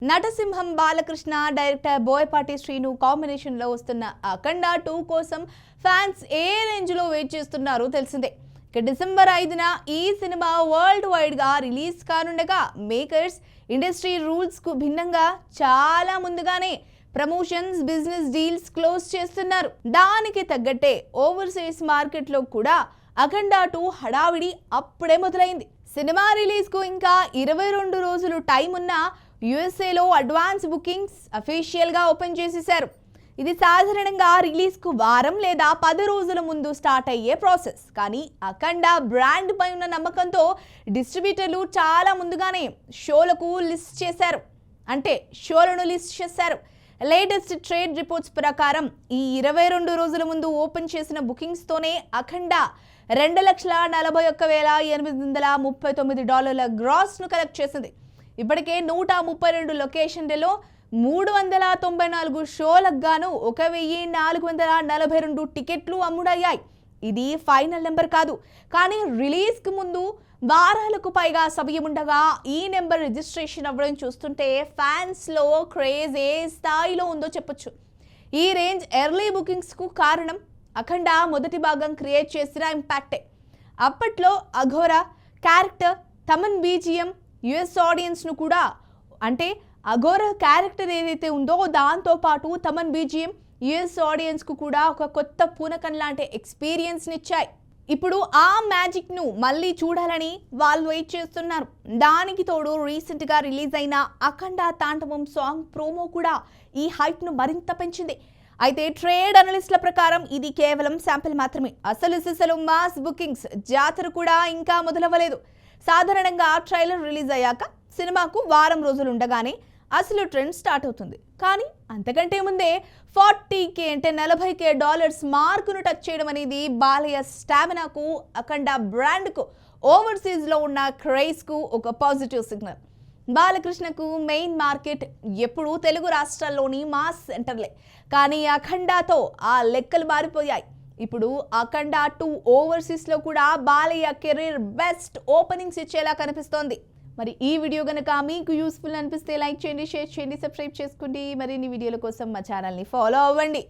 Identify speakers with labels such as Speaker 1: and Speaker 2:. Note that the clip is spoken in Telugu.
Speaker 1: నటసింహం బాలకృష్ణ డైరెక్టర్ బోయపాటి శ్రీను కాంబినేషన్ లో వస్తున్న అఖండ 2 కోసం ఫ్యాన్స్ ఏ రేంజ్ లో వెయిట్ చేస్తున్నారో తెలిసిందే. ఇక డిసెంబర్ 5న ఈ సినిమా వరల్డ్ వైడ్ గా రిలీజ్ కానుండగా మేకర్స్ ఇండస్ట్రీ రూల్స్ కు భిన్నంగా చాలా ముందుగానే ప్రమోషన్స్ బిజినెస్ డీల్స్ క్లోజ్ చేస్తున్నారు. దానికి తగ్గట్టే ఓవర్సీస్ మార్కెట్ లో కూడా అఖండ 2 హడావిడి అప్పుడే మొదలైంది. సినిమా రిలీజ్ కు ఇంకా 22 రోజులు టైం ఉన్నా యుఎస్ఏలో అడ్వాన్స్ బుకింగ్స్ అఫీషియల్ గా ఓపెన్ చేసేశారు. ఇది సాధారణంగా రిలీజ్ కు వారం లేదా 10 రోజుల ముందు స్టార్ట్ అయ్యే ప్రాసెస్. కానీ అఖండ బ్రాండ్ పై ఉన్న నమ్మకంతో డిస్ట్రిబ్యూటర్లు చాలా ముందుగానే షోలను లిస్ట్ చేశారు. లేటెస్ట్ ట్రేడ్ రిపోర్ట్స్ ప్రకారం ఈ 22 రోజుల ముందు ఓపెన్ చేసిన బుకింగ్స్ తోనే అఖండ $2,40,839 గ్రాస్ ను కలెక్ట్ చేసింది. ఇప్పటికే 132 లొకేషన్లలో 394 షోలకు గాను 1,442 టికెట్లు అమ్ముడయ్యాయి. ఇది ఫైనల్ నెంబర్ కాదు, కానీ రిలీజ్ కు ముందు వారాలకు పైగా సమయం ఉండగా ఈ నెంబర్ రిజిస్ట్రేషన్ అవ్వడం చూస్తుంటే ఫ్యాన్స్ లో క్రేజ్ ఏ స్థాయిలో ఉందో చెప్పొచ్చు. ఈ రేంజ్ ఎర్లీ బుకింగ్స్ కు కారణం అఖండ మొదటి భాగం క్రియేట్ చేసిన ఇంపాక్టే. అప్పట్లో Aghora character Thaman BGM US audience ను కూడా, అంటే అఘోరా క్యారెక్టర్ ఏదైతే ఉందో దాంతో పాటు తమన్ బీజిఎం యుఎస్ ఆడియన్స్ కు కూడా ఒక కొత్త పూనకం లాంటి ఎక్స్పీరియన్స్ నిచ్చాయి. ఇప్పుడు ఆ మ్యాజిక్ ను మళ్ళీ చూడాలని వాళ్ళు వెయిట్ చేస్తున్నారు. దానికి తోడు రీసెంట్ గా రిలీజ్ అయిన అఖండ తాండవం సాంగ్ ప్రోమో కూడా ఈ హైప్ ను మరింత పెంచింది. అయితే ట్రేడ్ అనలిస్టుల ప్రకారం ఇది కేవలం శాంపిల్ మాత్రమే. అసలు మాస్ బుకింగ్స్ జాతర కూడా ఇంకా మొదలవ్వలేదు. సాధారణంగా ట్రైలర్ రిలీజ్ అయ్యాక సినిమాకు వారం రోజులు ఉండగానే అసలు ట్రెండ్ స్టార్ట్ అవుతుంది. కానీ అంతకంటే ముందే $40K అంటే $40K మార్కును టచ్ చేయడం అనేది బాలయ్య స్టామినాకు, అఖండ బ్రాండ్కు, ఓవర్సీస్లో ఉన్న క్రేజ్కు ఒక పాజిటివ్ సిగ్నల్. బాలకృష్ణకు మెయిన్ మార్కెట్ ఎప్పుడూ తెలుగు రాష్ట్రాల్లోని మాస్ సెంటర్లే. కానీ అఖండతో ఆ లెక్కలు మారిపోయాయి. ఇప్పుడు అఖండ 2 ఓవర్సీస్లో కూడా బాలయ్య కెరీర్ బెస్ట్ ఓపెనింగ్స్ ఇచ్చేలా కనిపిస్తోంది. మరి ఈ వీడియో కనుక మీకు యూస్ఫుల్ అనిపిస్తే లైక్ చేయండి, షేర్ చేయండి, సబ్స్క్రైబ్ చేసుకోండి. మరిన్ని వీడియోల కోసం మా ఛానల్ని ఫాలో అవ్వండి.